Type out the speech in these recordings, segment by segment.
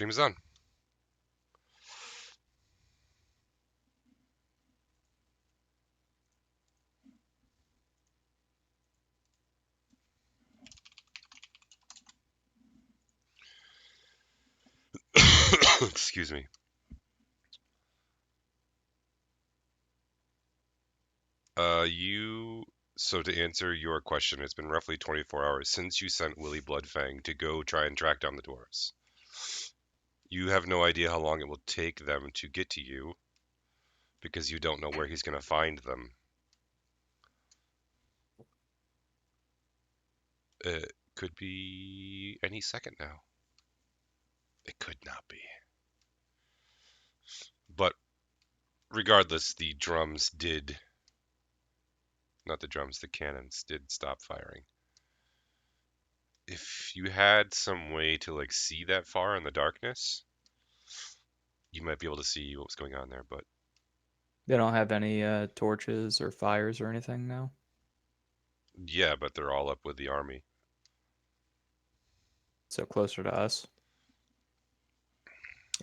Stream is on. Excuse me. You. So to answer your question, it's been roughly 24 hours since you sent Willie Bloodfang to go try and track down the dwarves. You have no idea how long it will take them to get to you because you don't know where he's going to find them. It could be any second now. It could not be. But regardless, the drums did. Not the drums, the cannons did stop firing. If you had some way to like see that far in the darkness, you might be able to see what was going on there, but They don't have any torches or fires or anything now. yeah, but they're all up with the army. So closer to us.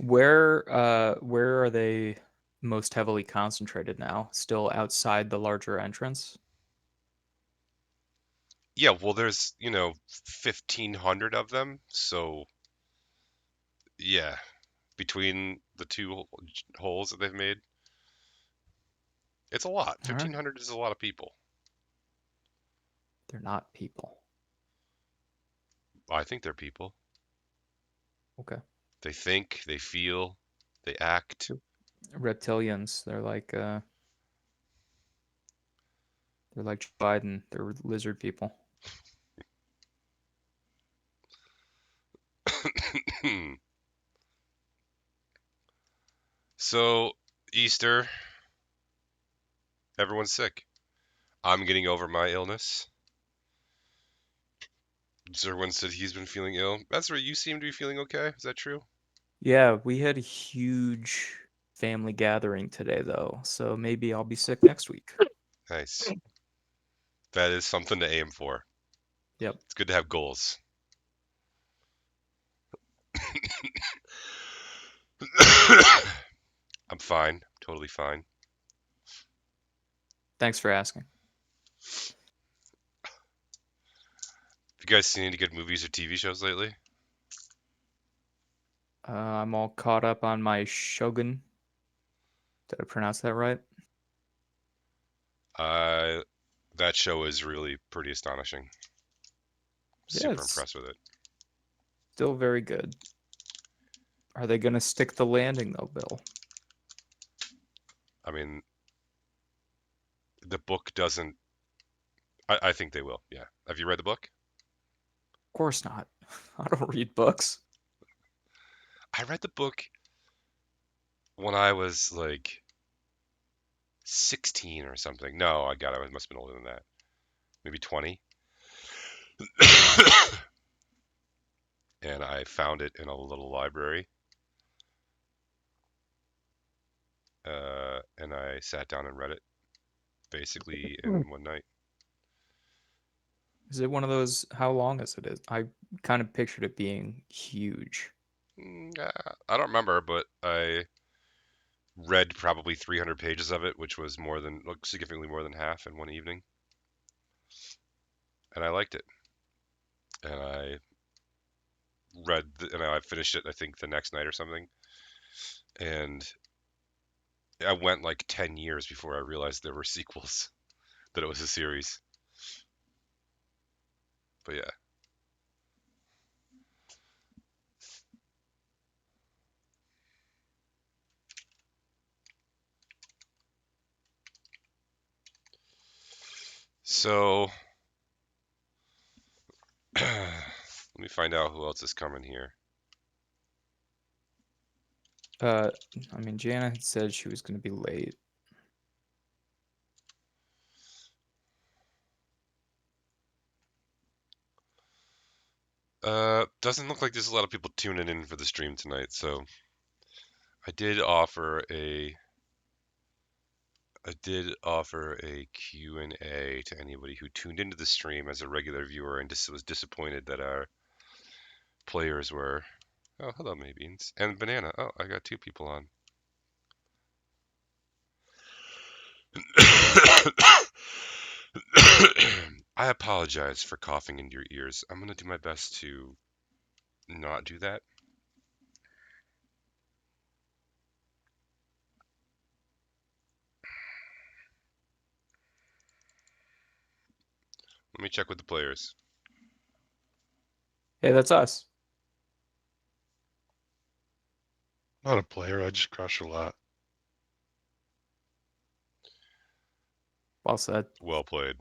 Where are they most heavily concentrated now? Still outside the larger entrance? Yeah, well, there's, 1,500 of them, so yeah, between the two holes that they've made, it's a lot. All right. 1,500 is a lot of people. They're not people. I think they're people. Okay. They think, they feel, they act. Reptilians. They're like Biden. They're lizard people. So, Easter, everyone's sick. I'm getting over my illness. Zerwin said he's been feeling ill. That's right, you seem to be feeling okay. Is that true? Yeah, we had a huge family gathering today though, so maybe I'll be sick next week. Nice. That is something to aim for. Yep. It's good to have goals. I'm fine. Totally fine. Thanks for asking. Have you guys seen any good movies or TV shows lately? I'm all caught up on my Shogun. Did I pronounce that right? Uh, that show is really pretty astonishing. Yeah, Super it's impressed with it. still very good. Are they gonna stick the landing though, Bill? I mean, the book doesn't. I think they will. Yeah. Have you read the book? Of course not. I don't read books. I read the book when I was like 16 or something. No, I must have been older than that. Maybe 20. And I found it in a little library. And I sat down and read it basically in one night. Is it one of those? How long is it? I kind of pictured it being huge. I don't remember, but I read probably 300 pages of it, which was significantly more than half in one evening. And I liked it. And I finished it, I think, the next night or something. And I went like 10 years before I realized there were sequels, that it was a series. But yeah. So let me find out who else is coming here. Uh, I mean, Jana had said she was gonna be late. Doesn't look like there's a lot of people tuning in for the stream tonight, so I did offer a Q&A to anybody who tuned into the stream as a regular viewer and just was disappointed that our players were Oh, hello, Maybeans. And Banana. Oh, I got 2 people on. I apologize for coughing into your ears. I'm going to do my best to not do that. Let me check with the players. Hey, that's us. Not a player. I just crush a lot. Well said. Well played.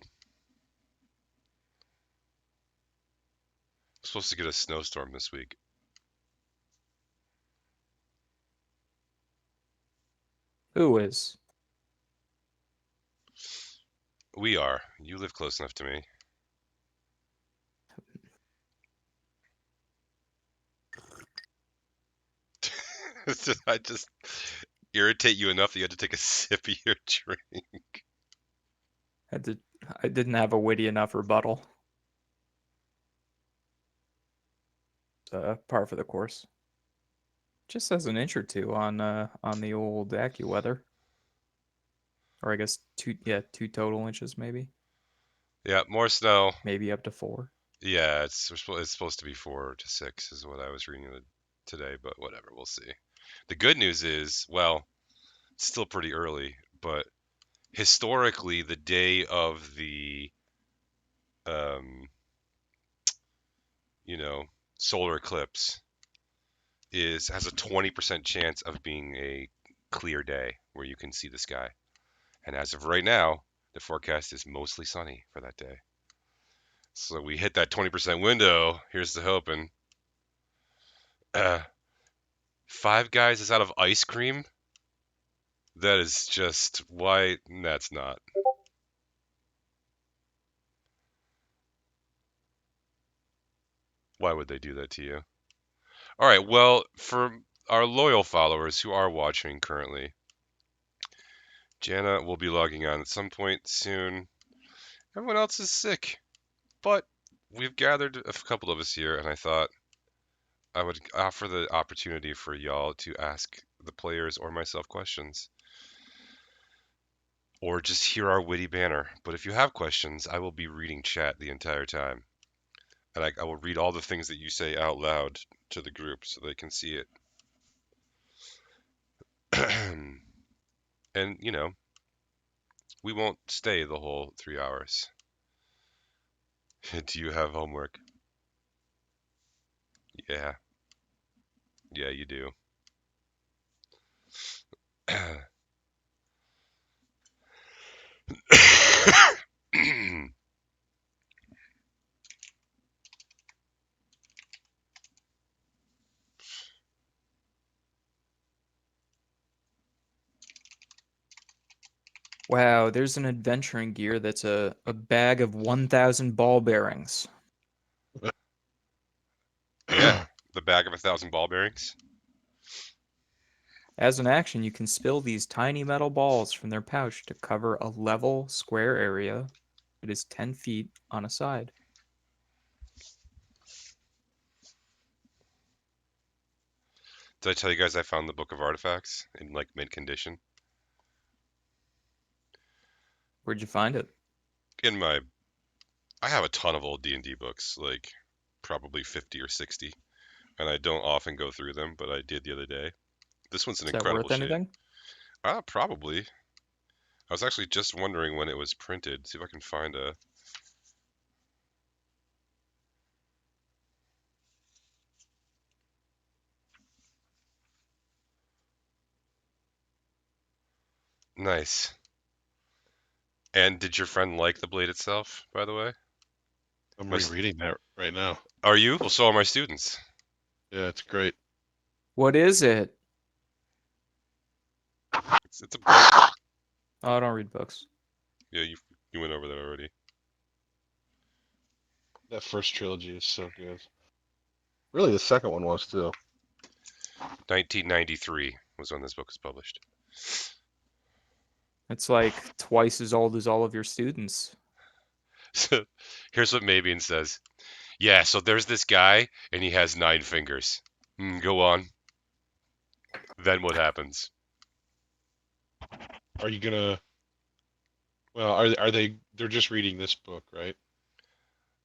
Supposed to get a snowstorm this week. Who is? We are. You live close enough to me. Did I just irritate you enough that you had to take a sip of your drink? I didn't have a witty enough rebuttal. Par for the course. Just as an inch or two on the old AccuWeather. Or I guess two total inches maybe. Yeah, more snow. Maybe up to 4. Yeah, it's supposed to be 4 to 6 is what I was reading today, but whatever, we'll see. The good news is, well, it's still pretty early, but historically, the day of the um, solar eclipse has a 20% chance of being a clear day where you can see the sky. And as of right now, the forecast is mostly sunny for that day. So we hit that 20% window. Here's the hoping. Five Guys is out of ice cream? That is just why that's not. Why would they do that to you? All right, well, for our loyal followers who are watching currently, Jana will be logging on at some point soon. Everyone else is sick, but we've gathered a couple of us here, and I thought I would offer the opportunity for y'all to ask the players or myself questions. Or just hear our witty banter. But if you have questions, I will be reading chat the entire time. And I will read all the things that you say out loud to the group so they can see it. And, we won't stay the whole 3 hours. Do you have homework? Yeah. Yeah, you do. Wow, there's an adventuring gear that's a bag of 1,000 ball bearings. Yeah, the bag of 1,000 ball bearings. As an action, you can spill these tiny metal balls from their pouch to cover a level square area that is 10 feet on a side. Did I tell you guys I found the Book of Artifacts in like mint condition? Where'd you find it? I have a ton of old D&D books, like probably 50 or 60, and I don't often go through them, but I did the other day. This one's in Is that incredible worth shape. anything? Probably. I was actually just wondering when it was printed. See if I can find a. Nice. And did your friend like the blade itself, by the way? I'm rereading that right now. Are you? Well, so are my students. Yeah, it's great. What is it? It's a book. Oh, I don't read books. Yeah, you went over that already. That first trilogy is so good. Really, the second one was too. 1993 was when this book was published. It's like twice as old as all of your students. So here's what Mabian says. Yeah, so there's this guy, and he has 9 fingers. Go on. Then what happens? Are you gonna? Well, are they? They're just reading this book, right?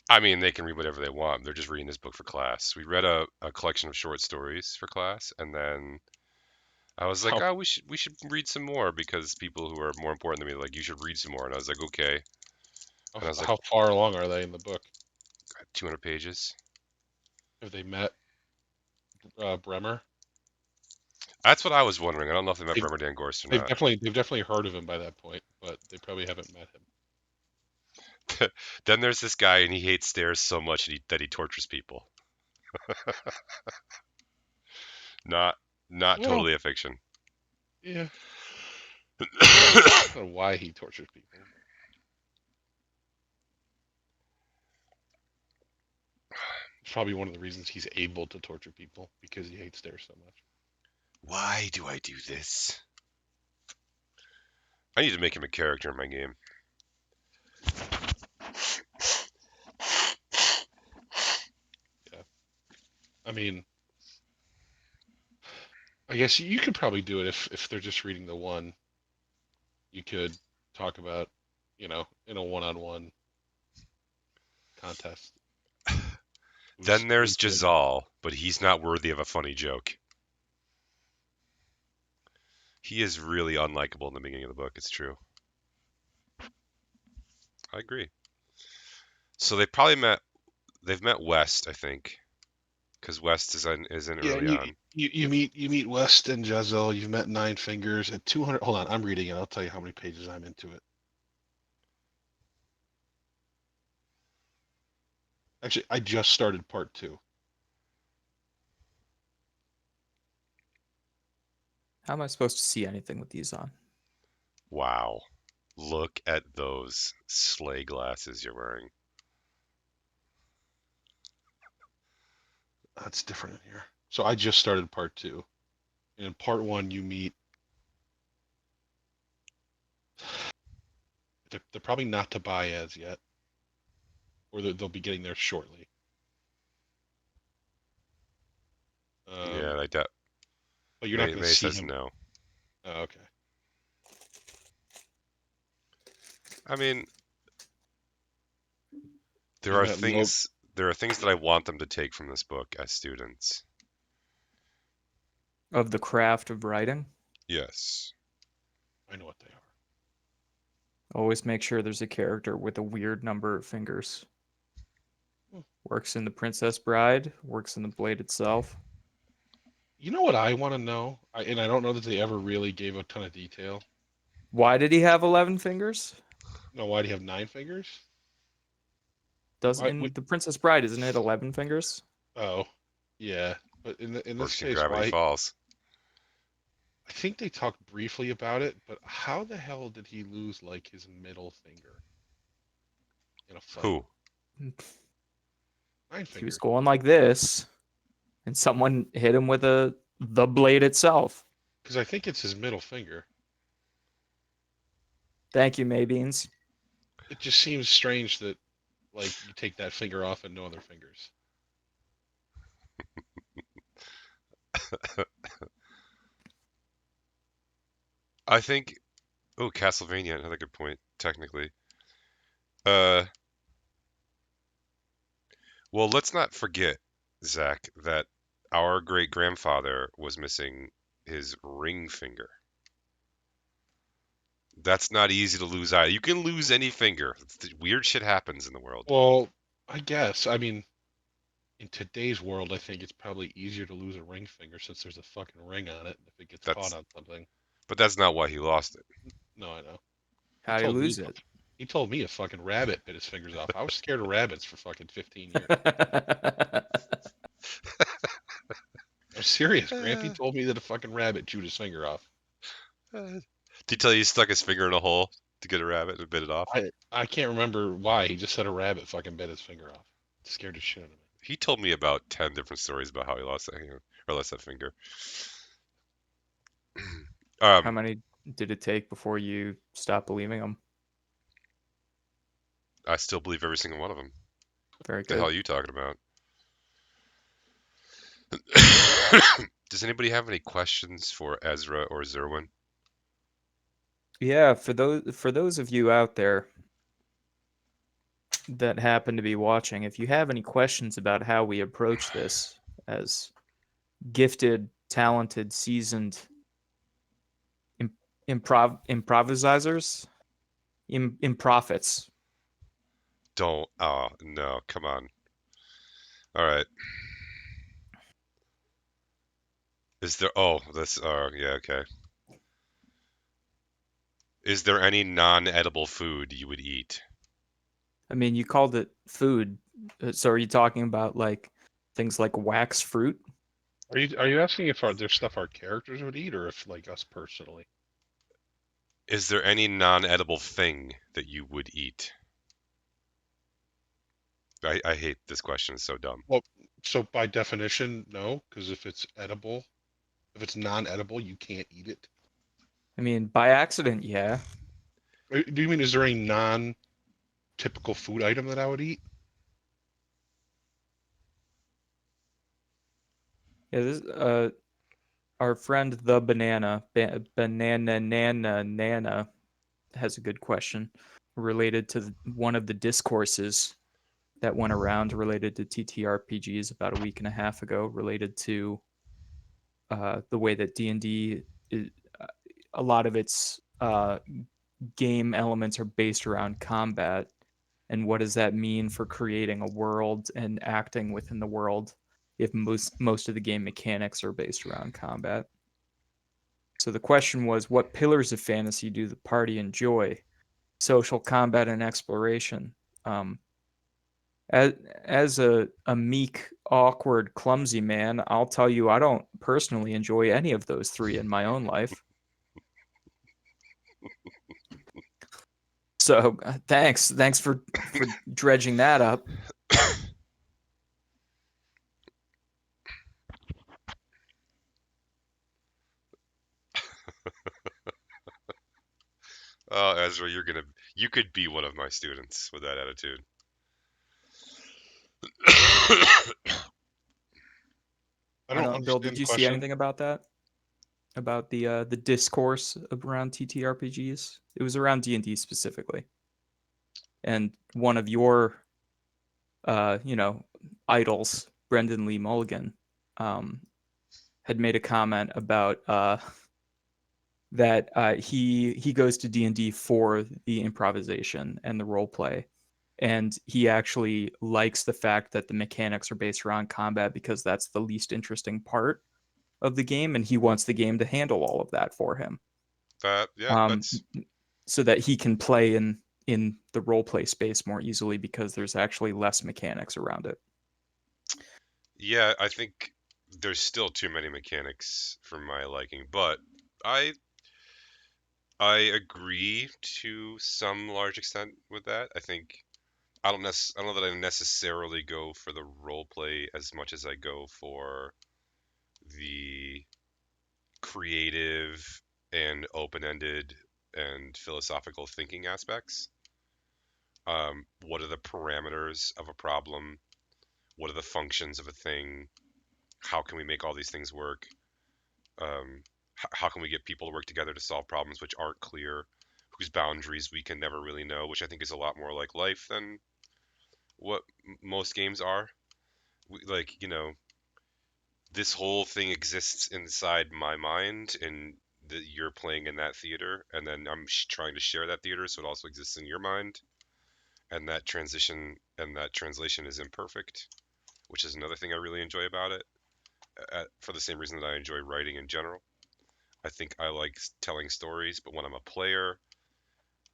I mean, they can read whatever they want. They're just reading this book for class. We read a collection of short stories for class, and then I was like, How oh, we should read some more because people who are more important than me are like, you should read some more. And I was like, okay. And I was like, how far along are they in the book? 200 pages. Have they met Bremer? That's what I was wondering. I don't know if they met They've, Bremer Dan Gorst or they've not. definitely heard of him by that point, but they probably haven't met him. Then there's this guy, and he hates stairs so much that he tortures people. Not Well, totally a fiction. yeah. I don't know why he tortures people. It's probably one of the reasons he's able to torture people because he hates stairs so much. Why do I do this? I need to make him a character in my game. I mean, I guess you could probably do it if they're just reading the one. You could talk about, in a one-on-one contest. Then there's good. Jazal, but he's not worthy of a funny joke. He is really unlikable in the beginning of the book. It's true. I agree. So they've met West, I think, because West is in it Yeah, early on. you meet West and Jezzel. You've met Nine Fingers at 200. Hold on, I'm reading it. I'll tell you how many pages I'm into it. Actually, I just started part 2. How am I supposed to see anything with these on? Wow. Look at those sleigh glasses you're wearing. That's different in here. So I just started part 2. And in part 1, you meet. They're probably not to buy as yet, or they'll be getting there shortly. Yeah, I doubt. But you're not May, going to May see says him. no. Oh, okay. I mean, there You are met Lo- things that I want them to take from this book as students. Of the craft of writing, Yes. I know what they are. always make sure there's a character with a weird number of fingers. Works in The Princess Bride, works in The Blade itself. You know what I want to know? And I don't know that they ever really gave a ton of detail. Why did he have 11 fingers? No, why do you have 9 fingers? Doesn't in The Princess Bride, isn't it 11 fingers? Oh, yeah. But in this Works in case, Gravity why? Falls. I think they talked briefly about it, but how the hell did he lose like his middle finger in a fight? Who? 9 He was fingers. going like this, and someone hit him with the blade itself. Because I think it's his middle finger. Thank you, Maybeans. It just seems strange that like you take that finger off and no other fingers. I think. Oh, Castlevania. Another good point. Technically. Well, let's not forget, Zach, that our great grandfather was missing his ring finger. That's not easy to lose either. You can lose any finger. Weird shit happens in the world. Well, I guess. I mean, in today's world, I think it's probably easier to lose a ring finger since there's a fucking ring on it if it gets caught on something. But that's not why he lost it. No, I know. How do you lose it? He told me a fucking rabbit bit his fingers off. I was scared of rabbits for fucking 15 years. I'm serious. Grampy told me that a fucking rabbit chewed his finger off. Did he tell you he stuck his finger in a hole to get a rabbit and bit it off? I can't remember why. He just said a rabbit fucking bit his finger off. It scared the shit out of me. He told me about 10 different stories about how he lost that hand, or lost that finger. How many did it take before you stopped believing him? I still believe every single one of them. Very What the good. hell are you talking about? Does anybody have any questions for Ezra or Zerwin? Yeah, for those of you out there that happen to be watching, if you have any questions about how we approach this as gifted, talented, seasoned improvisers, improphets. Don't. Oh, no. Come on. All right. Is there. Oh, that's. Yeah, okay. Is there any non-edible food you would eat? I mean, you called it food, so are you talking about like things like wax fruit? Are you asking if there's stuff our characters would eat, or if like us personally? Is there any non-edible thing that you would eat? I hate this question. It's so dumb. Well, so by definition, no, because if it's edible, if it's non-edible, you can't eat it. I mean, by accident, yeah. Do you mean is there any non-typical food item that I would eat? Yeah, this our friend the banana nana has a good question related to one of the discourses that went around related to TTRPGs about a week and a half ago, related to the way that D&D, a lot of its game elements are based around combat, and what does that mean for creating a world and acting within the world if most of the game mechanics are based around combat. So the question was, what pillars of fantasy do the party enjoy? Social combat and exploration. Um, as a meek, awkward, clumsy man, I'll tell you I don't personally enjoy any of those three in my own life. So thanks for dredging that up. Oh, Ezra, you could be one of my students with that attitude. I I don't don't, Bill, did understand the you see question. anything about that? About the discourse around TTRPGs? It was around D&D specifically. And one of your idols, Brendan Lee Mulligan, had made a comment about that he goes to D&D for the improvisation and the role play, and he actually likes the fact that the mechanics are based around combat because that's the least interesting part of the game, and he wants the game to handle all of that for him. Yeah, Um, that's so that he can play in the role play space more easily because there's actually less mechanics around it. yeah. I think there's still too many mechanics for my liking, but I I agree to some large extent with that. I don't know that I necessarily go for the role play as much as I go for the creative and open-ended and philosophical thinking aspects. What are the parameters of a problem? What are the functions of a thing? How can we make all these things work? How can we get people to work together to solve problems which aren't clear, whose boundaries we can never really know, which I think is a lot more like life than what most games are. This whole thing exists inside my mind, and that you're playing in that theater, and then I'm trying to share that theater, so it also exists in your mind, and that transition and that translation is imperfect, which is another thing I really enjoy about it, for the same reason that I enjoy writing in general. I think I like telling stories, but when I'm a player,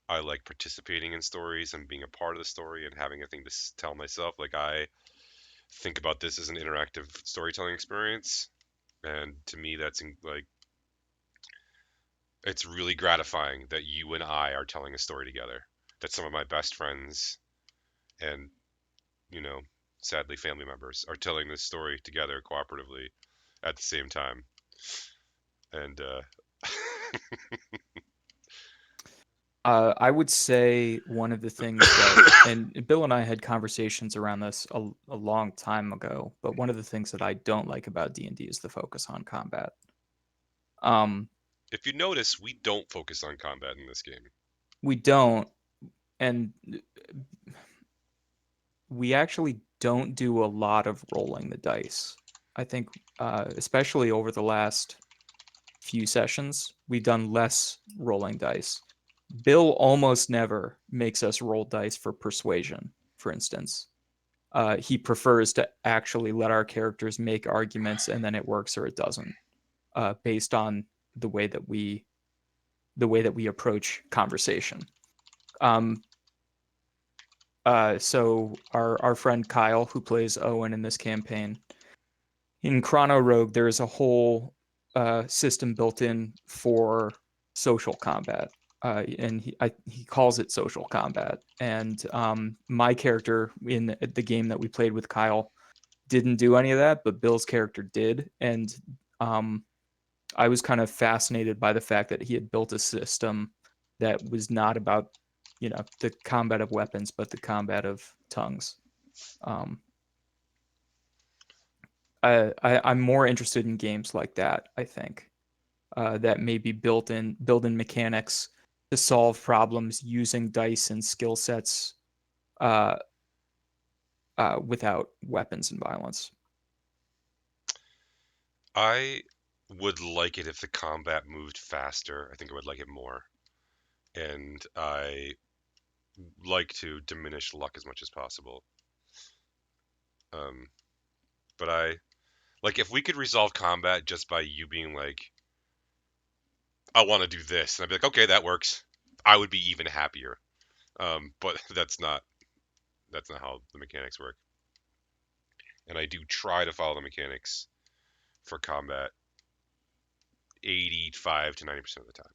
I like participating in stories and being a part of the story and having a thing to tell myself. Like, I think about this as an interactive storytelling experience, and to me, like, it's really gratifying that you and I are telling a story together. That some of my best friends and, you know, sadly family members are telling this story together cooperatively at the same time. And I would say one of the things that, and Bill and I had conversations around this a long time ago, but one of the things that I don't like about D&D is the focus on combat. If you notice, we don't focus on combat in this game. We don't, and we actually don't do a lot of rolling the dice. I think, especially over the last few sessions, we've done less rolling dice. Bill almost never makes us roll dice for persuasion, for instance. He prefers to actually let our characters make arguments, and then it works or it doesn't, based on the way that we approach conversation. So our friend Kyle, who plays Owen in this campaign, in Chrono Rogue, there is a whole system built in for social combat, and he calls it social combat. And my character in the game that we played with Kyle didn't do any of that, but Bill's character did, and I was kind of fascinated by the fact that he had built a system that was not about, the combat of weapons, but the combat of tongues. I'm more interested in games like that, I think, that maybe build in mechanics to solve problems using dice and skill sets without weapons and violence. I would like it if the combat moved faster. I think I would like it more. And I like to diminish luck as much as possible. But if we could resolve combat just by you being like, I want to do this, and I'd be like, okay, that works, I would be even happier. But that's not how the mechanics work. And I do try to follow the mechanics for combat 85 to 90% of the time.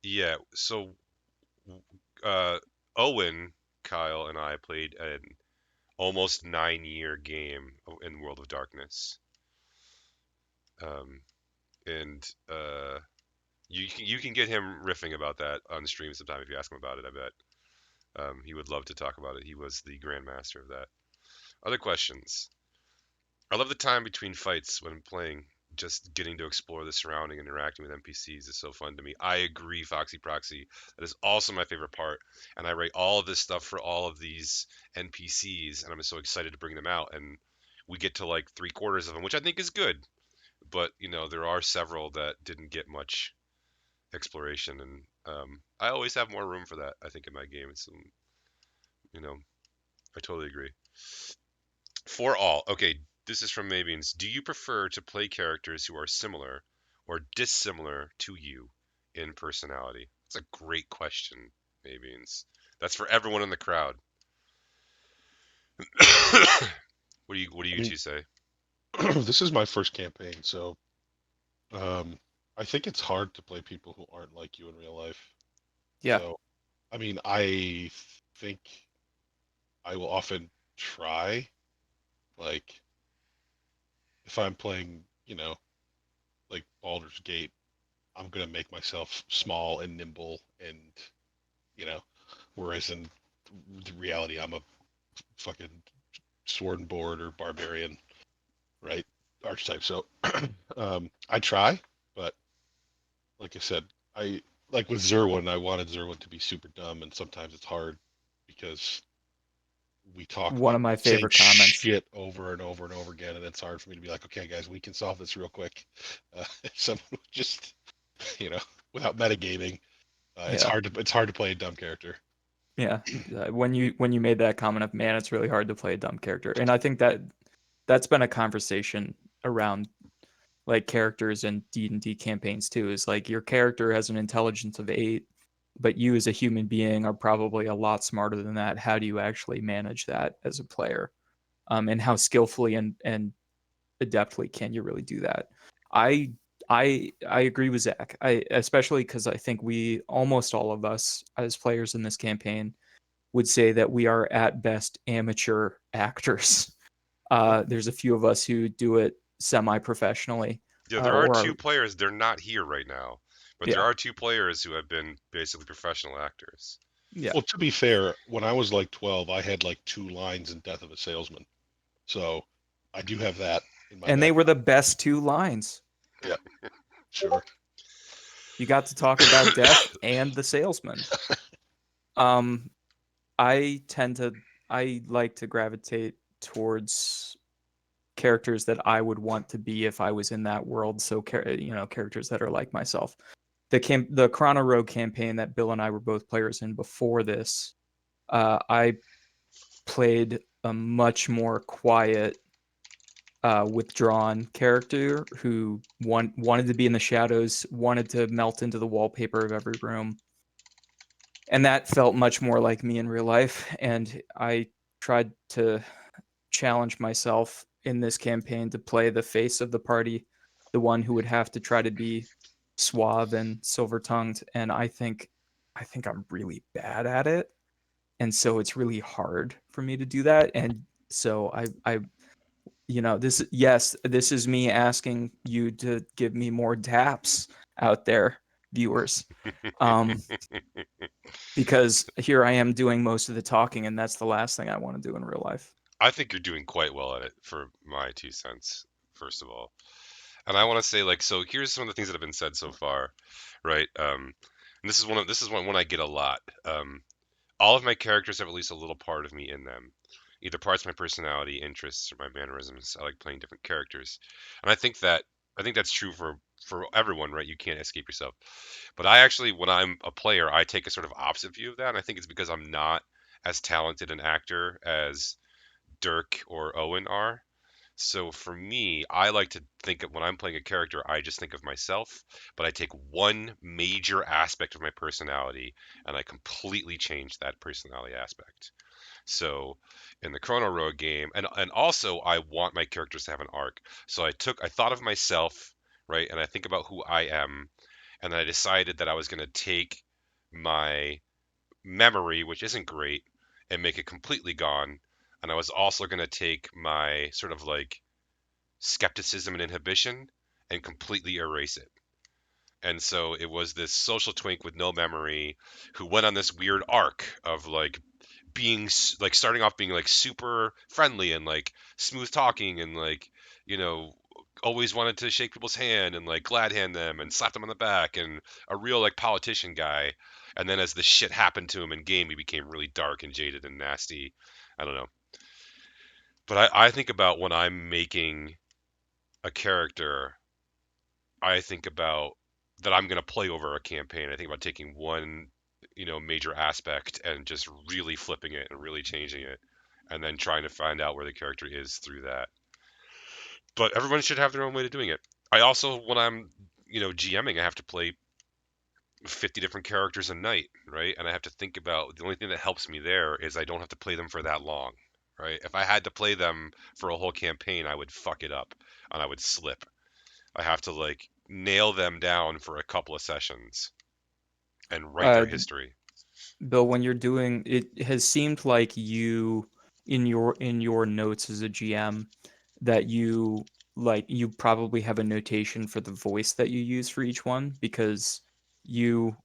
Yeah, so Owen, Kyle, and I played an almost 9-year game in World of Darkness. And you can get him riffing about that on the stream sometime if you ask him about it, I bet. He would love to talk about it. He was the grandmaster of that. Other questions? I love the time between fights when playing. Just getting to explore the surrounding and interacting with NPCs is so fun to me. I agree, Foxy Proxy. That is also my favorite part. And I write all of this stuff for all of these NPCs, and I'm so excited to bring them out. And we get to like 3/4 of them, which I think is good. But there are several that didn't get much exploration, and I always have more room for that. I think in my games, I totally agree. For all, okay. This is from Mabians. Do you prefer to play characters who are similar or dissimilar to you in personality? That's a great question, Mabians. That's for everyone in the crowd. What do you two say? This is my first campaign, so I think it's hard to play people who aren't like you in real life. Yeah. So, I think I will often try, like, if I'm playing, like Baldur's Gate, I'm gonna make myself small and nimble, and whereas in reality, I'm a fucking sword and board or barbarian, right? Archetype. So, I try, but like I said, like with Zerwin, I wanted Zerwin to be super dumb, and sometimes it's hard because we talk One of my favorite comments. shit over and over and over again, and it's hard for me to be like, okay, guys, we can solve this real quick. If someone would just, without metagaming, it's hard to play a dumb character. Yeah, when you made that comment of, man, it's really hard to play a dumb character, and I think that's been a conversation around like characters in D&D campaigns too. Is like your character has an intelligence of 8, but you as a human being are probably a lot smarter than that. How do you actually manage that as a player, and how skillfully and adeptly can you really do that? I agree with Zach. Especially because I think we, almost all of us as players in this campaign, would say that we are at best amateur actors. There's a few of us who do it semi-professionally, Yeah, there are or 2 players. They're not here right now, but there yeah, are 2 players who have been basically professional actors. yeah, Well, to be fair, when I was like 12, I had like 2 lines in Death of a Salesman. So I do have that in my and they were the background. best 2 lines. Yeah, sure. You got to talk about death and the salesman. Um, I tend to I like to gravitate towards characters that I would want to be if I was in that world. So characters that are like myself. The Chrono Rogue campaign that Bill and I were both players in before this, I played a much more quiet, withdrawn character who wanted to be in the shadows, wanted to melt into the wallpaper of every room, and that felt much more like me in real life. And I tried to challenge myself in this campaign to play the face of the party, the one who would have to try to be suave and silver tongued. And I think I'm really bad at it. And so it's really hard for me to do that. And so this is me asking you to give me more daps out there, viewers. Um, because here I am doing most of the talking, and that's the last thing I want to do in real life. I think you're doing quite well at it, for my 2 cents, first of all. And I want to say, like, so here's some of the things that have been said so far, right? And this is one I get a lot. All of my characters have at least a little part of me in them, either parts of my personality, interests, or my mannerisms. I like playing different characters, and I think that's true for everyone, right? You can't escape yourself. But I actually, when I'm a player, I take a sort of opposite view of that, and I think it's because I'm not as talented an actor as Dirk or Owen are. So for me, I like to think of when I'm playing a character, I just think of myself, but I take one major aspect of my personality and I completely change that personality aspect. So in the Chrono Rogue game, and also I want my characters to have an arc. So I thought of myself, right, and I think about who I am, and then I decided that I was going to take my memory, which isn't great, and make it completely gone. And I was also going to take my sort of like skepticism and inhibition and completely erase it. And so it was this social twink with no memory who went on this weird arc of like being like starting off being like super friendly and like smooth talking and like, you know, always wanted to shake people's hand and like glad hand them and slap them on the back and a real like politician guy. And then as the shit happened to him in game, he became really dark and jaded and nasty. I don't know. But I think about when I'm making a character, I think about that I'm going to play over a campaign. I think about taking one, major aspect and just really flipping it and really changing it, and then trying to find out where the character is through that. But everyone should have their own way of doing it. I also, when I'm, GMing, I have to play 50 different characters a night, right? And I have to think about the only thing that helps me there is I don't have to play them for that long, right? If I had to play them for a whole campaign, I would fuck it up and I would slip. I have to like nail them down for a couple of sessions and write their Uh, history. Bill, when you're doing it, has seemed like you in your notes as a GM that you probably have a notation for the voice that you use for each one because you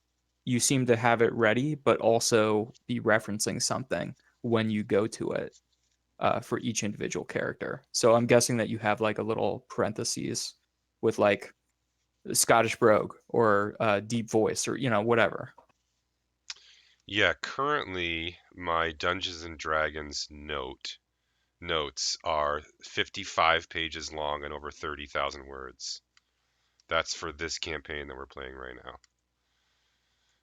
you seem to have it ready, but also be referencing something when you go to it, for each individual character. So I'm guessing that you have like a little parentheses with like Scottish brogue or deep voice or whatever. Yeah, currently my Dungeons and Dragons notes are 55 pages long and over 30,000 words. That's for this campaign that we're playing right now.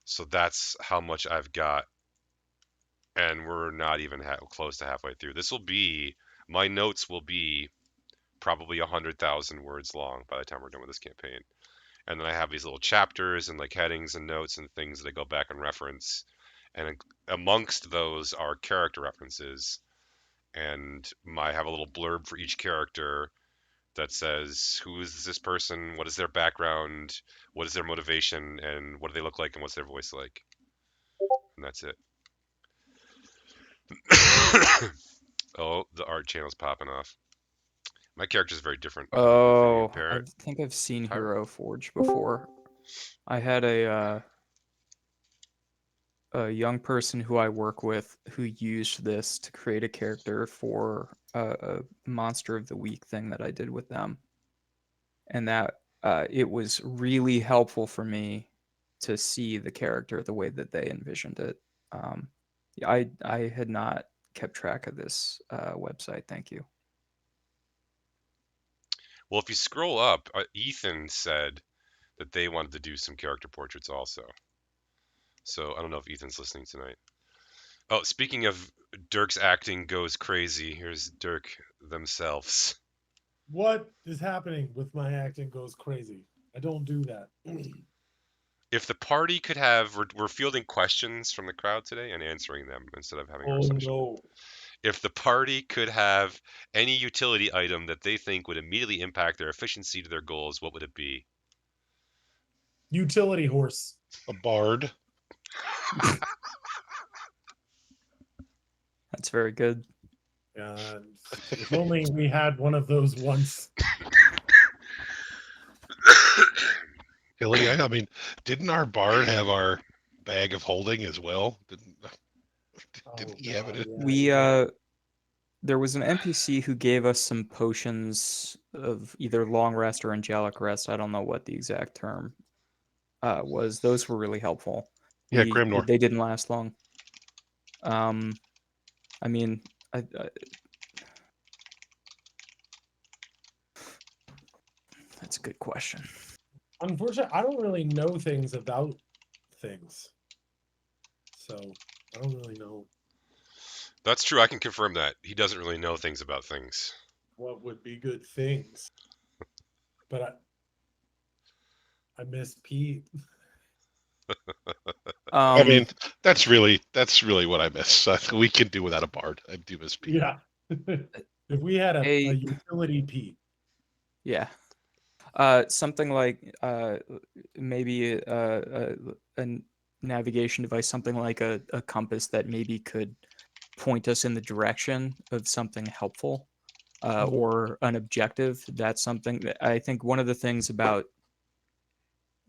So that's how much I've got, and we're not even close to halfway through. My notes will be probably 100,000 words long by the time we're done with this campaign. And then I have these little chapters and like headings and notes and things that I go back and reference. And amongst those are character references. And I have a little blurb for each character that says who is this person, what is their background, what is their motivation, and what do they look like, and what's their voice like. And that's it. Oh, the art channel's popping off. My character is very different. Oh, I Parrot. think I've seen Tyra? Hero Forge before. I had a young person who I work with who used this to create a character for a Monster of the Week thing that I did with them, and that it was really helpful for me to see the character the way that they envisioned it. Yeah, I had not kept track of this website. Thank you. Well, if you scroll up, Ethan said that they wanted to do some character portraits also. So I don't know if Ethan's listening tonight. Oh, speaking of Dirk's acting goes crazy, here's Dirk themselves. What is happening with my acting goes crazy? I don't do that. If the party could have, we're fielding questions from the crowd today and answering them instead of having our Oh session. no. If the party could have any utility item that they think would immediately impact their efficiency to their goals, what would it be? Utility horse. A bard. That's very good. If only we had one of those once. Utility item. I mean, didn't our bard have our bag of holding as well? Didn't he have it? We there was an NPC who gave us some potions of either long rest or angelic rest. I don't know what the exact term was. Those were really helpful. Yeah, Grimnor. They didn't last long. I mean, that's a good question. Unfortunately, I don't really know things about things. So I don't really know That's true. I can confirm that. He doesn't really know things about things. what would be good things. But I miss Pete. I mean, that's really what I miss. We can do without a bard. I do miss Pete. Yeah. If we had a utility Pete. Yeah. Something like maybe a navigation device, something like a compass that maybe could point us in the direction of something helpful, or an objective. That's something that I think one of the things about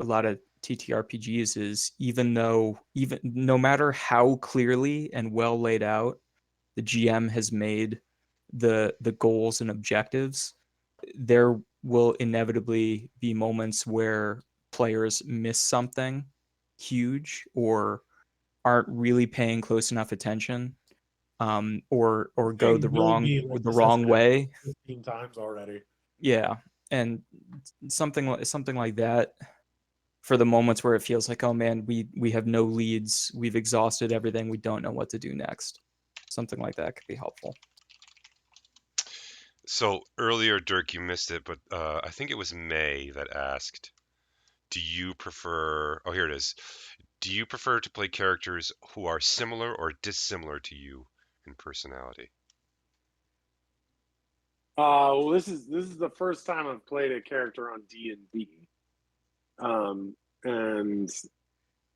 a lot of TTRPGs is even no matter how clearly and well laid out the GM has made the goals and objectives, there will inevitably be moments where players miss something huge or aren't really paying close enough attention, or go the wrong way 15 times already. Yeah, and something like that, for the moments where it feels like, oh man, we have no leads, we've exhausted everything, we don't know what to do next. Something like that could be helpful. So earlier, Dirk, you missed it, but I think it was May that asked, do you prefer, oh, here it is. Do you prefer to play characters who are similar or dissimilar to you in personality? Well, this is the first time I've played a character on D&D, and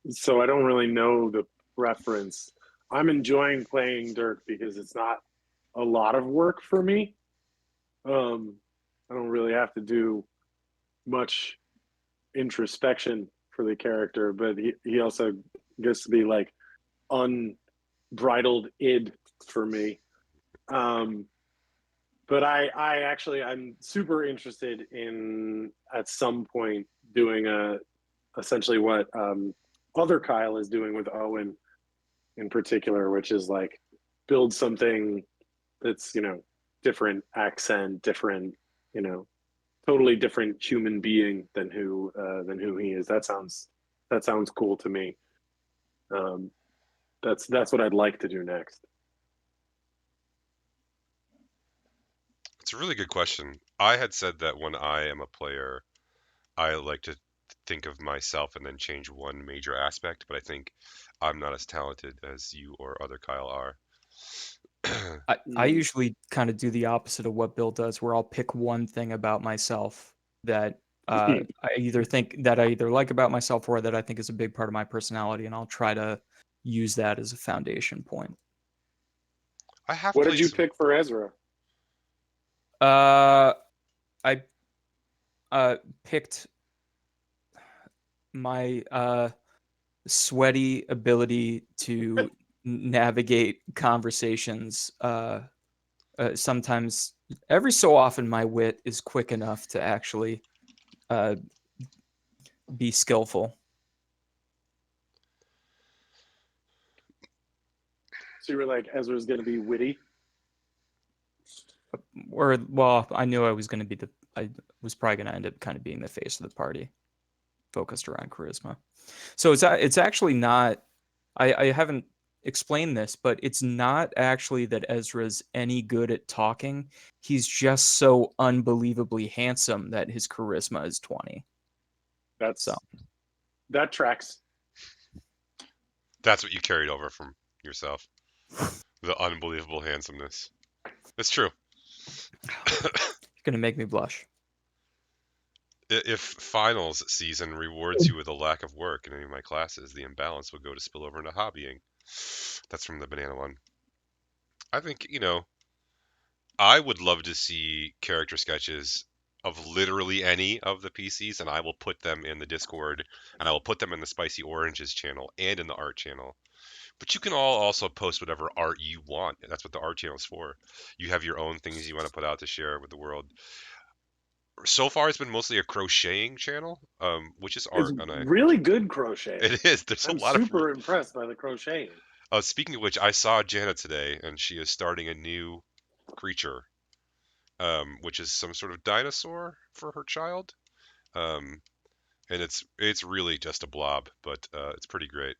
so I don't really know the preference. I'm enjoying playing Dirk because it's not a lot of work for me. I don't really have to do much introspection for the character, but he also gets to be like unbridled id for me. But I'm super interested in at some point doing essentially what other Kyle is doing with Owen in particular, which is like build something that's, different accent, different, totally different human being than who he is. That sounds cool to me. That's what I'd like to do next. It's a really good question. I had said that when I am a player, I like to think of myself and then change one major aspect, but I think I'm not as talented as you or other Kyle are. I usually kind of do the opposite of what Bill does, where I'll pick one thing about myself that I either like about myself or that I think is a big part of my personality, and I'll try to use that as a foundation point. What did you pick for Ezra? I picked my sweaty ability to navigate conversations. Sometimes, every so often, my wit is quick enough to actually be skillful. So you were like, Ezra's going to be witty. Or, well, I knew I was going to be I was probably going to end up kind of being the face of the party, focused around charisma. So it's actually not. I haven't explained this, but it's not actually that Ezra's any good at talking. He's just so unbelievably handsome that his charisma is 20. That tracks. That's what you carried over from yourself. The unbelievable handsomeness. It's true. You're gonna make me blush. If finals season rewards you with a lack of work in any of my classes, the imbalance will go to spill over into hobbying. That's from the banana one. I think, I would love to see character sketches of literally any of the PCs, and I will put them in the Discord, and I will put them in the Spicy Oranges channel and in the art channel. But you can all also post whatever art you want. That's what the art channel is for. You have your own things you want to put out to share with the world. So far, it's been mostly a crocheting channel, which is art. It's really good crochet. It is. There's I'm a lot super impressed by the crocheting. Speaking of which, I saw Janet today, and she is starting a new creature, which is some sort of dinosaur for her child. And it's really just a blob, but it's pretty great.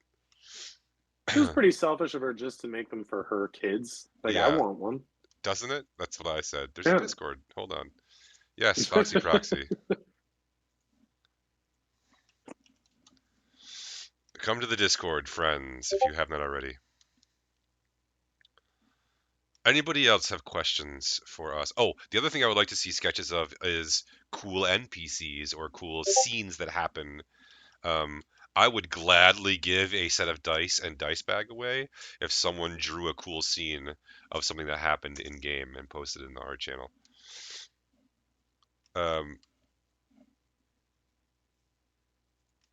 It was pretty selfish of her just to make them for her kids. Like, Yeah. I want one. Doesn't it? That's what I said. There's Yeah. a Discord. Hold on. Yes, Foxy Proxy. Come to the Discord, friends, if you have not already. Anybody else have questions for us? Oh, the other thing I would like to see sketches of is cool NPCs or cool scenes that happen. I would gladly give a set of dice and dice bag away if someone drew a cool scene of something that happened in game and posted it in the art channel.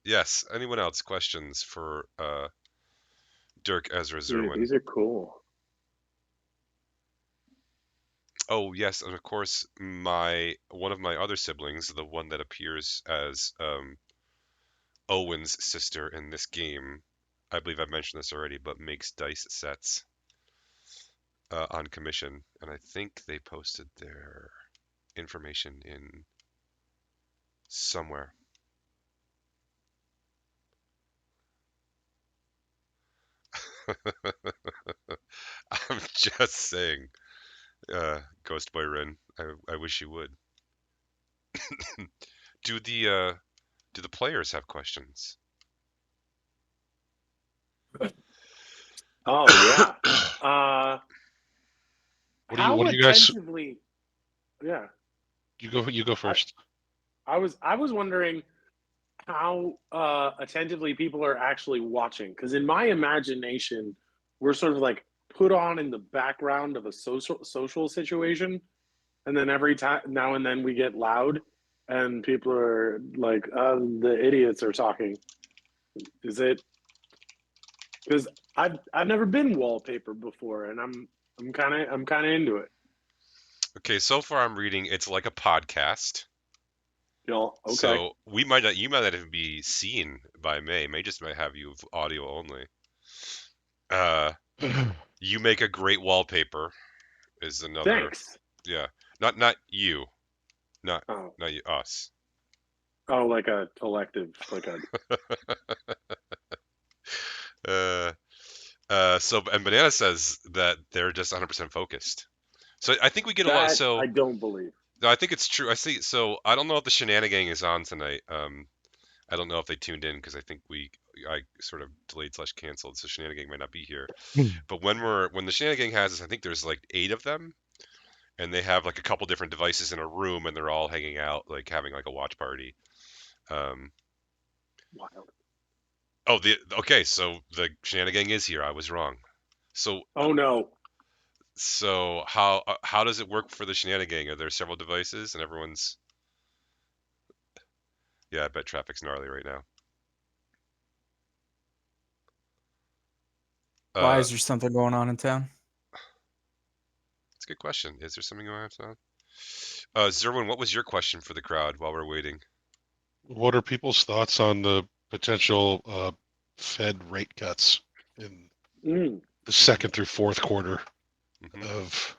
Yes. Anyone else? Questions for Dirk Ezra Zerwin? Dude, these are cool. Oh yes, and of course one of my other siblings, the one that appears as Owen's sister in this game, I believe I've mentioned this already, but makes dice sets on commission, and I think they posted their information in somewhere. I'm just saying, Ghost Boy Rin. I wish you would. Do the players have questions? Oh yeah. What do you guys? Attentively? Yeah. You go first. I was wondering how attentively people are actually watching, because in my imagination, we're sort of like put on in the background of a social situation, and then every time now and then we get loud, and people are like, "The idiots are talking." Is it? Because I've never been wallpaper before, and I'm kind of into it. Okay, so far I'm reading it's like a podcast. Y'all, okay. So you might not even be seen by May. May just might have you audio only. You make a great wallpaper is another. Thanks. Yeah, not you, not Oh. not you, us. Oh, like a collective, like a. So and Banana says that they're just 100% focused. So I think we get a lot. So I don't believe. no, I think it's true. I see. So I don't know if the Shenanigang is on tonight. I don't know if they tuned in because I think I sort of delayed / canceled, so Shenanigang might not be here. But when the Shenanigang has us, I think there's like 8 of them, and they have like a couple different devices in a room, and they're all hanging out, like having like a watch party. Wild. Oh, okay, so the Shenanigang is here. I was wrong. So. Oh no. So how does it work for the Shenanigang? Are there several devices and everyone's Yeah, I bet traffic's gnarly right now. Why is there something going on in town? That's a good question. Is there something going on? Zerwin, what was your question for the crowd while we're waiting? What are people's thoughts on the potential Fed rate cuts in Mm. the second through fourth quarter Mhm. of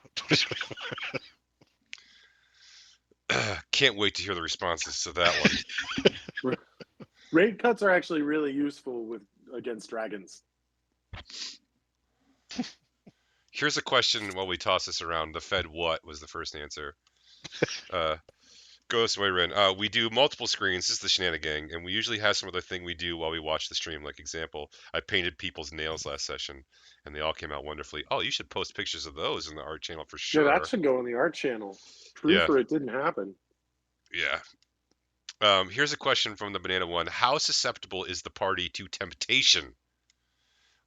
Can't wait to hear the responses to that one. Rate cuts are actually really useful against dragons. Here's a question while we toss this around. The Fed what was the first answer? Ghost Wayrin. We do multiple screens. This is the Shenanigang, and we usually have some other thing we do while we watch the stream. Like example, I painted people's nails last session, and they all came out wonderfully. Oh, you should post pictures of those in the art channel for sure. Yeah, that should go on the art channel. Proof Yeah. or it didn't happen. Yeah. Here's a question from the Banana One. How susceptible is the party to temptation?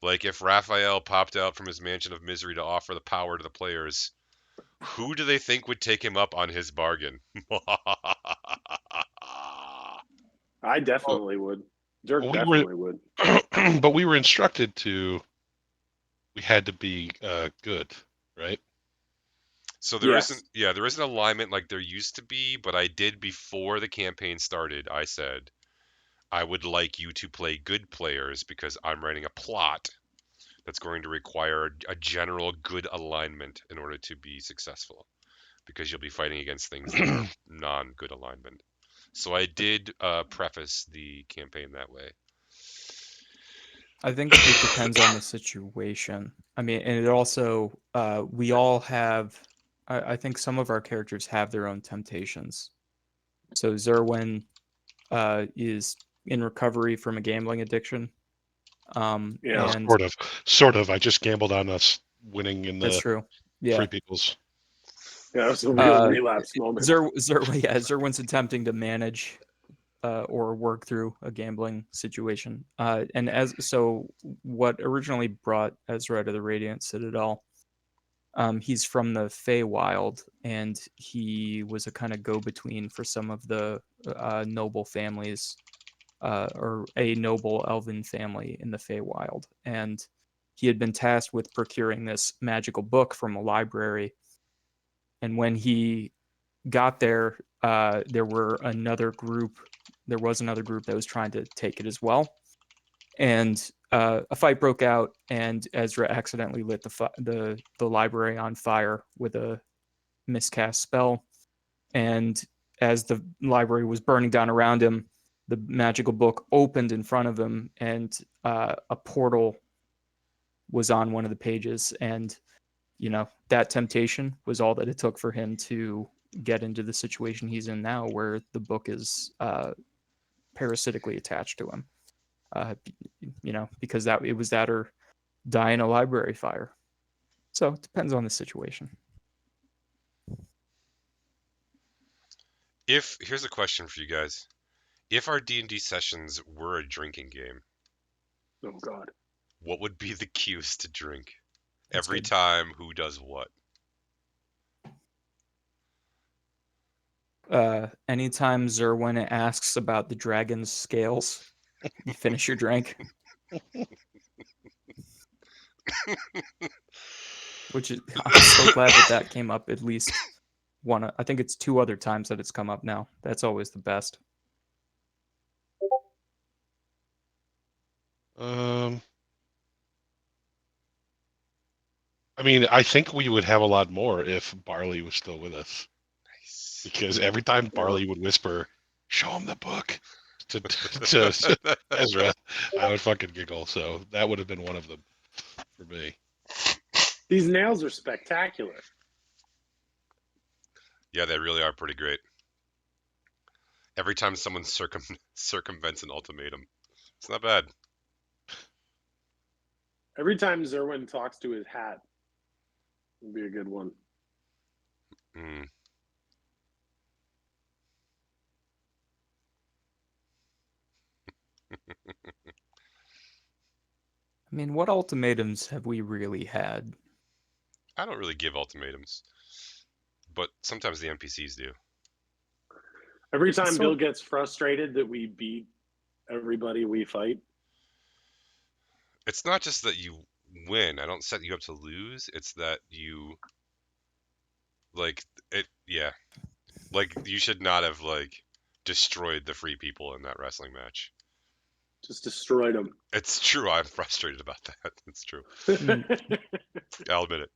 Like if Raphael popped out from his mansion of misery to offer the power to the players, who do they think would take him up on his bargain? I definitely would. Dirk we definitely would. but we were instructed we had to be good, right? So there Yes. isn't alignment like there used to be, but I did before the campaign started. I said I would like you to play good players because I'm writing a plot that's going to require a general good alignment in order to be successful, because you'll be fighting against things that are non-good alignment. So I did preface the campaign that way. I think it depends on the situation. I mean, and it also, we all have, I think some of our characters have their own temptations. So Zerwin is in recovery from a gambling addiction. Yeah. And Sort of. I just gambled on us winning in that's the true. Yeah. Free Peoples. Yeah, it was a real relapse moment. Zerwin's attempting to manage or work through a gambling situation. And what originally brought Ezra to the Radiant Citadel, he's from the Feywild, and he was a kind of go-between for some of the noble families, or a noble elven family in the Feywild. And he had been tasked with procuring this magical book from a library. And when he got there, there was another group that was trying to take it as well, and a fight broke out, and Ezra accidentally lit the library on fire with a miscast spell. And as the library was burning down around him, the magical book opened in front of him, and a portal was on one of the pages. And that temptation was all that it took for him to get into the situation he's in now, where the book is parasitically attached to him. Because it was that or die in a library fire. So it depends on the situation. Here's a question for you guys. If our D&D sessions were a drinking game, Oh God. what would be the cues to drink? That's Every good. time, who does what? Anytime Zerwin asks about the dragon's scales, you finish your drink. Which is, I'm so glad that came up at least one. I think it's 2 other times that it's come up now. That's always the best. I mean, I think we would have a lot more if Barley was still with us, Nice. because every time Barley would whisper, "Show him the book," to Ezra, I would fucking giggle. So that would have been one of them for me. These nails are spectacular. Yeah, they really are pretty great. Every time someone circumvents an ultimatum, it's not bad. Every time Zerwin talks to his hat, would be a good one. Mm. I mean, what ultimatums have we really had? I don't really give ultimatums, but sometimes the NPCs do. Every time So- Bill gets frustrated that we beat everybody we fight. It's not just that you win. I don't set you up to lose. It's that you like it. Yeah, like you should not have like destroyed the free people in that wrestling match. Just destroyed him. It's true. I'm frustrated about that. It's true. I'll admit it.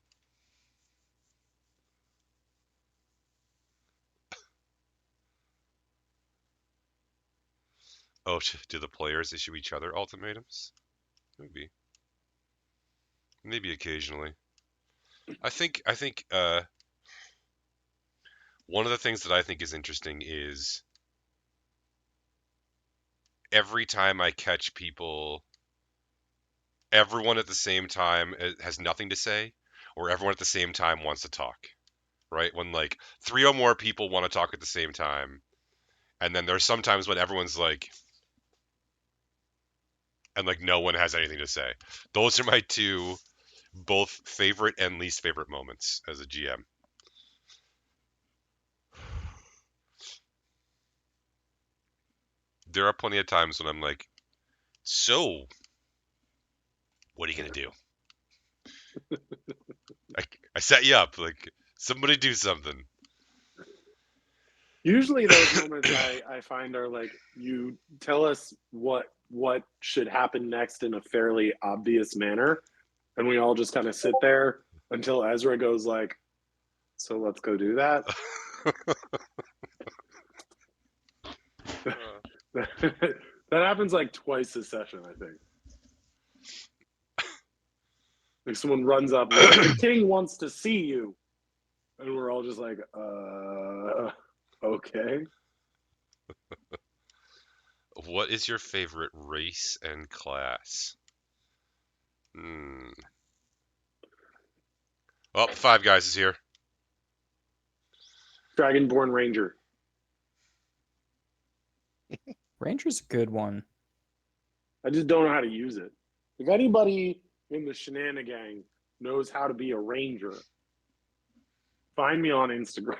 Oh, do the players issue each other ultimatums? Maybe. Maybe occasionally. I think one of the things that I think is interesting is every time I catch people, everyone at the same time has nothing to say, or everyone at the same time wants to talk, right? When like 3 or more people want to talk at the same time, and then there's sometimes when everyone's like, and like no one has anything to say. Those are my two both favorite and least favorite moments as a GM. There are plenty of times when I'm like, so what are you gonna do? I set you up. Like, somebody do something. Usually those moments I find are like, you tell us what should happen next in a fairly obvious manner, and we all just kind of sit there until Ezra goes like, so let's go do that. That happens like twice a session, I think. Like someone runs up and is like, the king wants to see you, and we're all just like, okay. What is your favorite race and class? Oh, Five Guys is here. Dragonborn Ranger. Ranger's a good one. I just don't know how to use it. If anybody in the Shenanigang knows how to be a ranger, find me on Instagram.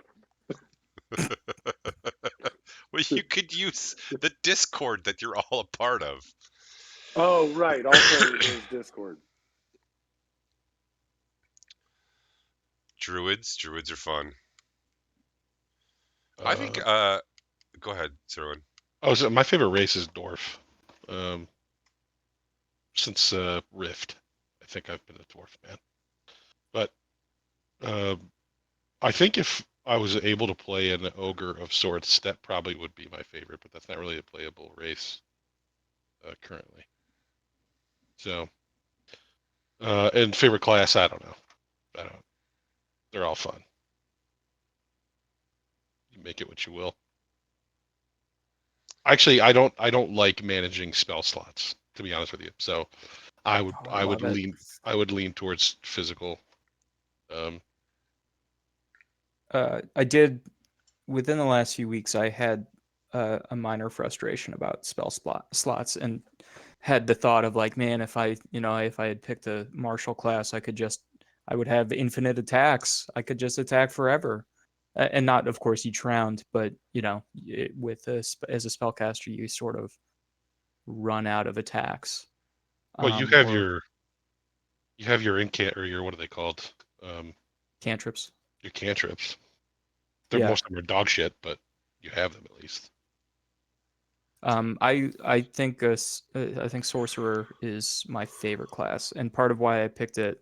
Well, you could use the Discord that you're all a part of. Oh, right. Also, there's Discord. Druids are fun. I think. Go ahead, Serwin. Oh, so my favorite race is Dwarf. Since Rift, I think I've been a Dwarf man. But I think if I was able to play an Ogre of Sorts, that probably would be my favorite. But that's not really a playable race currently. So, and favorite class, I don't know. They're all fun. You make it what you will. Actually, I don't like managing spell slots, to be honest with you. So, I would lean towards physical. I did within the last few weeks. I had a minor frustration about spell slots, and had the thought of like, man, if I had picked a martial class, I would have infinite attacks. I could just attack forever, and not, of course, each round, but as a spellcaster, you sort of run out of attacks. Well, you have your incant, or your, what are they called? Cantrips. Your cantrips. Yeah. Most of them are dog shit, but you have them at least. I think sorcerer is my favorite class, and part of why I picked it.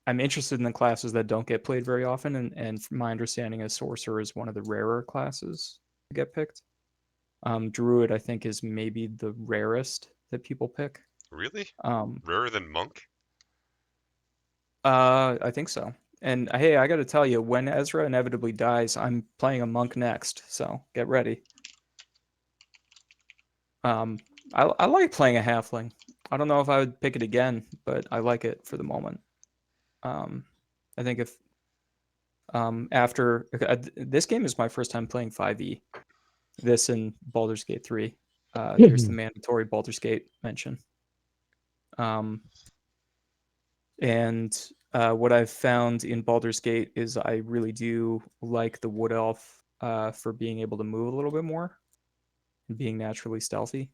I'm interested in the classes that don't get played very often, and from my understanding, is sorcerer is one of the rarer classes to get picked. Druid, I think, is maybe the rarest that people pick. Really? Um, Rarer than Monk? I think so. And hey, I got to tell you, when Ezra inevitably dies, I'm playing a monk next, so get ready. I like playing a halfling. I don't know if I would pick it again, but I like it for the moment. I think if after this game is my first time playing 5e. This and Baldur's Gate 3. There's the mandatory Baldur's Gate mention. And what I've found in Baldur's Gate is I really do like the Wood Elf for being able to move a little bit more and being naturally stealthy.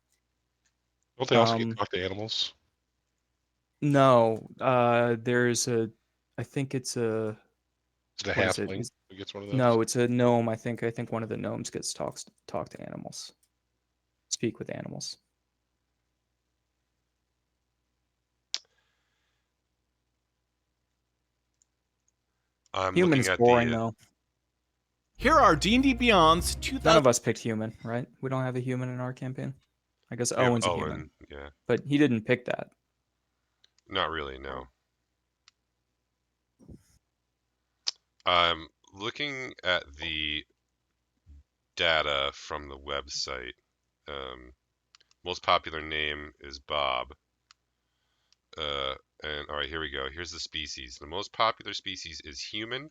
Don't they also get Um, to talk to animals? No, I think it's a, Is it a what is it? halfling who gets one of those? No, it's a gnome. I think one of the gnomes gets talk to animals, speak with animals. I'm Human's looking at boring the. though. Here are D&D Beyond's None 2000. of us picked human, right? We don't have a human in our campaign. I guess We have Owen's a Owen. human, Yeah, but he didn't pick that. not really. No. I'm looking at the data from the website. Most popular name is Bob. And all right, here we go. Here's the species. The most popular species is human,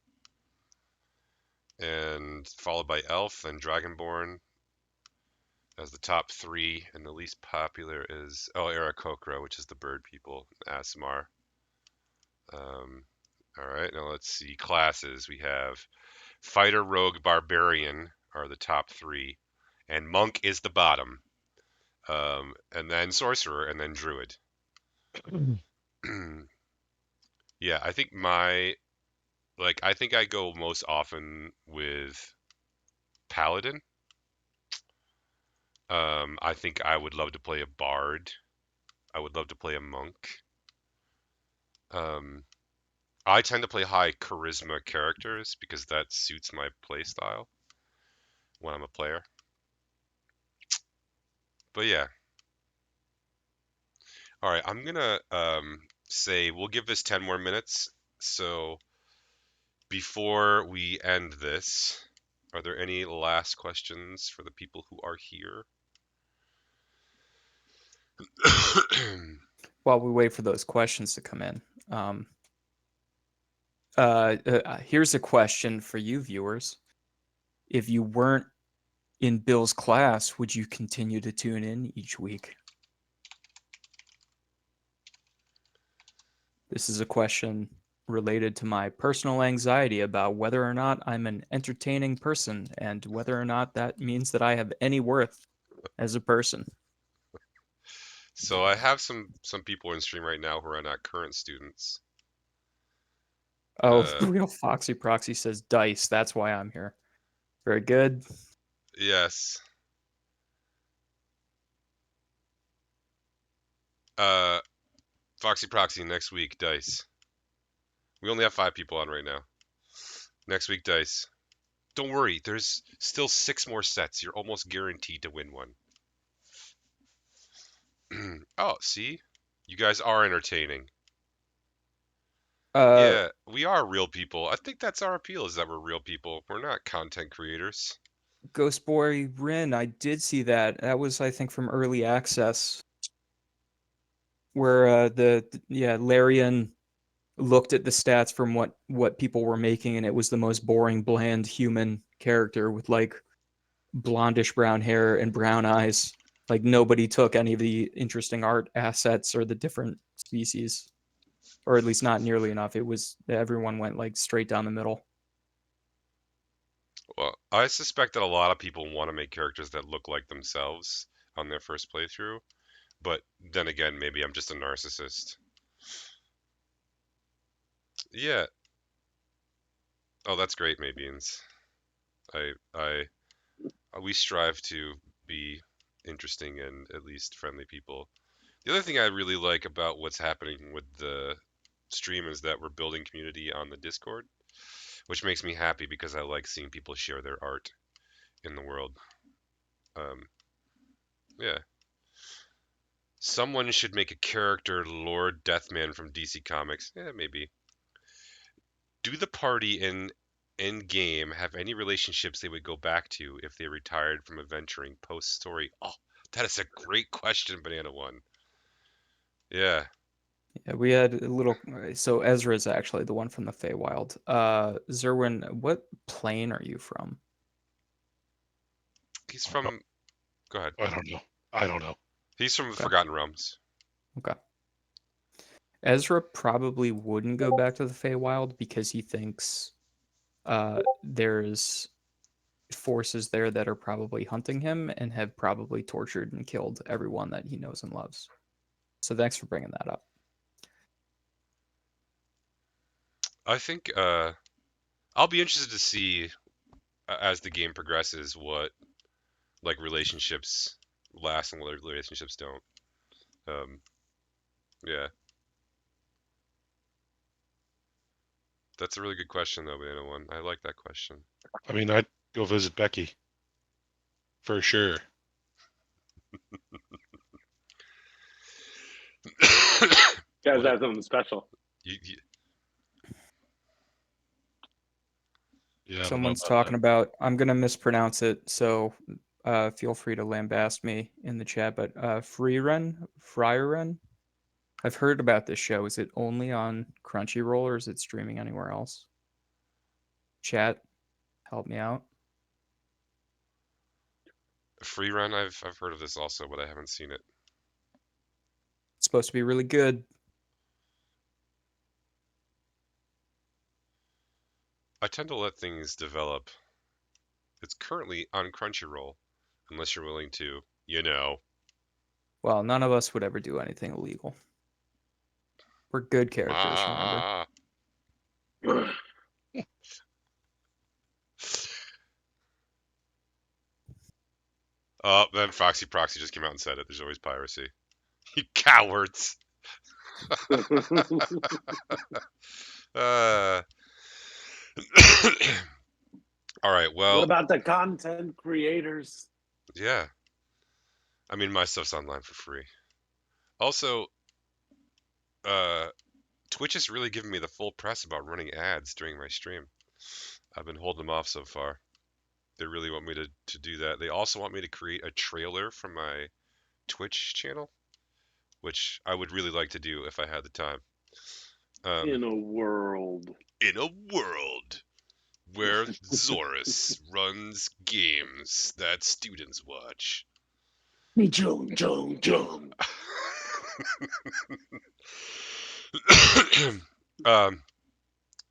and followed by elf and dragonborn as the top 3. And the least popular is Aarakocra, which is the bird people, Asmar. All right, now let's see classes. We have fighter, rogue, barbarian are the top 3, and monk is the bottom. And then sorcerer, and then druid. Yeah, I think I think I go most often with paladin. I think I would love to play a bard. I would love to play a monk. I tend to play high charisma characters because that suits my play style when I'm a player. But yeah. All right, I'm gonna say we'll give this 10 more minutes. So before we end this, are there any last questions for the people who are here? While we wait for those questions to come in, here's a question for you viewers. If you weren't in Bill's class, would you continue to tune in each week? This is a question related to my personal anxiety about whether or not I'm an entertaining person and whether or not that means that I have any worth as a person. So I have some people in stream right now who are not current students. Oh, Real Foxy Proxy says dice. That's why I'm here. Very good. Yes. Foxy Proxy next week, dice. We only have 5 people on right now. Next week, dice. Don't worry, there's still 6 more sets. You're almost guaranteed to win one. Oh, see? You guys are entertaining. Yeah, we are real people. I think that's our appeal, is that we're real people. We're not content creators. Ghost Boy Rin, I did see that. That was, I think, from early access, where Larian looked at the stats from what people were making, and it was the most boring, bland human character with like blondish brown hair and brown eyes. Like nobody took any of the interesting art assets or the different species, or at least not nearly enough. It was everyone went like straight down the middle. Well, I suspect that a lot of people want to make characters that look like themselves on their first playthrough, but then again, maybe I'm just a narcissist. Yeah. Oh, that's great, Maybeans. We strive to be interesting and at least friendly people. The other thing I really like about what's happening with the stream is that we're building community on the Discord, which makes me happy because I like seeing people share their art in the world. Yeah. Someone should make a character Lord Deathman from DC Comics. Yeah, maybe. Do the party in game have any relationships they would go back to if they retired from adventuring post story? Oh, that is a great question, Banana One. Yeah. Yeah, we had a little. So Ezra is actually the one from the Feywild. Zerwin, what plane are you from? He's from. Go ahead. I don't know. He's from Forgotten Realms. Okay. Ezra probably wouldn't go back to the Feywild because he thinks there's forces there that are probably hunting him and have probably tortured and killed everyone that he knows and loves. So thanks for bringing that up. I think I'll be interested to see as the game progresses what like relationships last and what relationships don't. Yeah. That's a really good question though, Banana One. I like that question. I mean, I'd go visit Becky. For sure. Guys, have something special. Yeah. I don't know Someone's about talking that. about, I'm going to mispronounce it, so feel free to lambast me in the chat, but Frieren? I've heard about this show. Is it only on Crunchyroll or is it streaming anywhere else? Chat, help me out. Free Run, I've heard of this also, but I haven't seen it. It's supposed to be really good. I tend to let things develop. It's currently on Crunchyroll, unless you're willing to, Well, none of us would ever do anything illegal. We're good characters, remember? Oh, then Foxy Proxy just came out and said it. There's always piracy. You cowards. All right, well. What about the content creators? Yeah. I mean, my stuff's online for free. Also, Twitch has really given me the full press about running ads during my stream. I've been holding them off so far. They really want me to do that. They also want me to create a trailer for my Twitch channel, which I would really like to do if I had the time. In a world where Zorus runs games that students watch. Jung, jung, jung.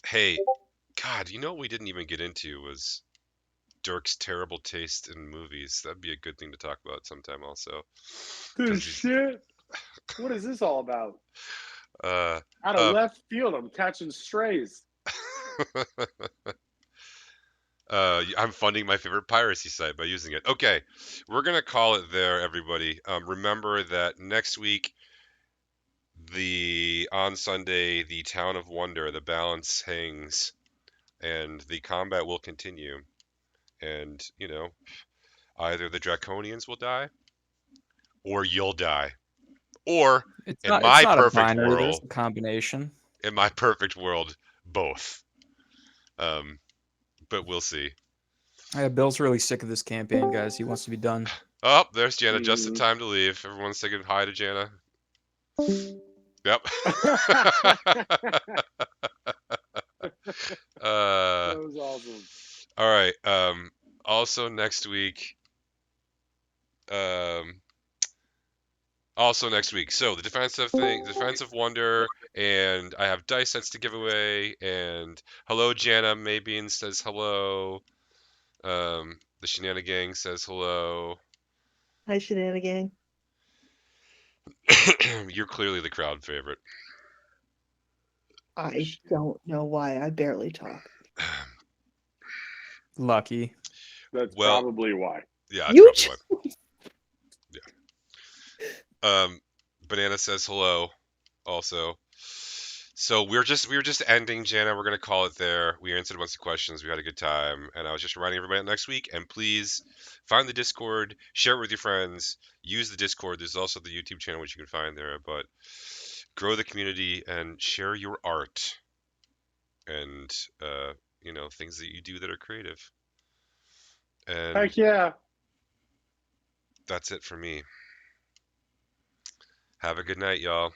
Hey, God, you know what we didn't even get into was Dirk's terrible taste in movies. That'd be a good thing to talk about sometime also. This shit? What is this all about? Out of left field, I'm catching strays. I'm funding my favorite piracy site by using it. Okay, we're going to call it there, everybody. Remember that next week, on Sunday, the Town of Wonder, the balance hangs, and the combat will continue. And, either the Draconians will die, or you'll die. Or, It's in not my a perfect binary, there's world, a combination. in my perfect world, both. But we'll see. Yeah, Bill's really sick of this campaign, guys. He wants to be done. Oh, there's Jana. Just in time to leave. Everyone's saying hi to Jana. Yep. That was awesome. All right. Also next week. So the defensive wonder, and I have dice sets to give away. And hello, Jana. Maybean says hello. The Shenanigang says hello. Hi, Shenanigang. You're clearly the crowd favorite. I don't know why. I barely talk. Lucky. That's probably why. Yeah, You that's probably why. Yeah. Banana says hello. Also. So we were just ending, Jana. We're gonna call it there. We answered a bunch of questions. We had a good time, and I was just reminding everybody next week. And please find the Discord, share it with your friends, use the Discord. There's also the YouTube channel which you can find there. But grow the community and share your art and things that you do that are creative. And heck yeah. That's it for me. Have a good night, y'all.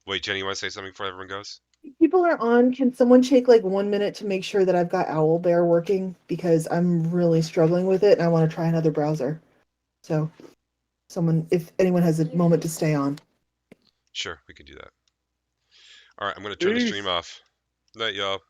Wait, Jenny, you want to say something before everyone goes? People are on. Can someone take like 1 minute to make sure that I've got Owlbear working? Because I'm really struggling with it and I want to try another browser. So if anyone has a moment to stay on. Sure, we can do that. All right, I'm gonna turn the Peace. stream off. Night, y'all.